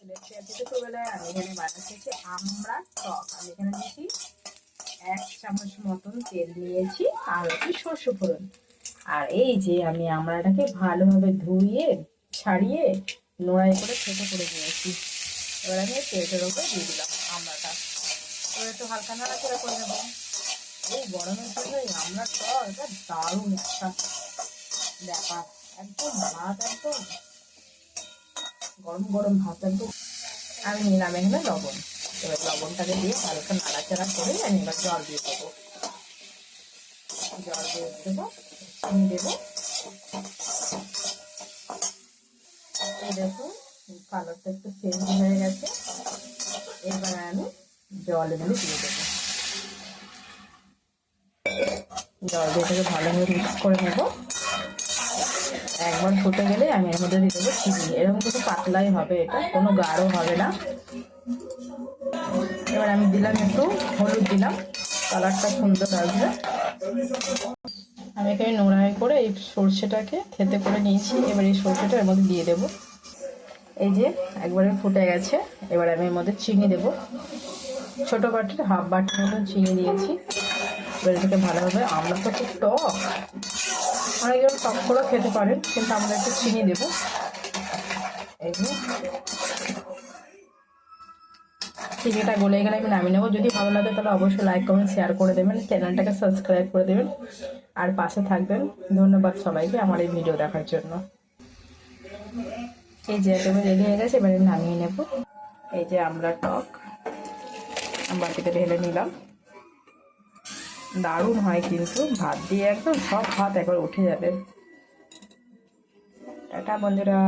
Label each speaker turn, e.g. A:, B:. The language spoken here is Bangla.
A: দুপুরবেলায় আমি এখানে বানাচ্ছি আমরা টক। আমি এখানে দিয়েছি 1 চামচ মতন তেল নিয়েছি আর একটু সর্ষে ফোড়ন। আর এই যে আমি আমড়াটাকে ভালোভাবে ধুয়ে ছাড়িয়ে নোড়াই করে থেতো করে নিয়েছি। এবার আমি তেলটার উপরে দিয়ে দিলাম আমড়াটা। এবার একটু হালকা নাড়াচাড়া করে নেবো। এই গরমের জন্য এই আমড়ার টক এটা দারুণ একটা ব্যাপার। একদম ভাত, একদম গরম গরম ভাত একদম। আমি নিলাম এখানে লবণ। এবার লবণটাকে দিয়ে হালকা নাড়াচাড়া করে আমি এবার জল দিয়ে দেবো। জল দিয়ে দেবো, চিনি দেবো। এই দেখুন কালারটা একটু চেঞ্জ হয়ে গেছে। এবার আমি জল এগুলো দিয়ে দেবো। জল দিয়ে এটাকে ভালোভাবে মিক্স করে নেবো। একবার ফুটে গেলে আমি এর মধ্যে দিয়ে দেবো চিনি। এরকম কিন্তু পাতলাই হবে, এটা কোনো গাঢ় হবে না। এবার আমি দিলাম একটু হলুদ দিলাম, কালারটা সুন্দর আসবে। আমি এখানে নোড়াই করে এই সর্ষেটাকে থেতে করে নিয়েছি। এবার এই সর্ষেটা এর মধ্যে দিয়ে দেবো। এই যে একবারে ফুটে গেছে। এবার আমি এর মধ্যে চিনি দেবো। ছোটো বাটির হাফ বাটির মতন চিনি দিয়েছি। এবার এটাকে ভালোভাবে, আমরা তো খুব টক, অনেকজন টক করেও খেতে পারেন, কিন্তু আমরা একটু চিনি দেবো। এই যে চিনিটা গলে গেলে আমি নামিয়ে নেবো। যদি ভালো লাগে তাহলে অবশ্যই লাইক কমেন্ট শেয়ার করে দেবেন, চ্যানেলটাকে সাবস্ক্রাইব করে দেবেন আর পাশে থাকবেন। ধন্যবাদ সবাইকে আমার এই ভিডিও দেখার জন্য। এই যে একেবারে রেডি হয়ে গেছে, এবারে নামিয়ে নেব। এই যে আমরা টক বাটিতে ঢেলে নিলাম। দারুণ হয় কিন্তু, ভাত দিয়ে একদম সব ভাত একবার উঠে যাবে। টাটা বন্ধুরা।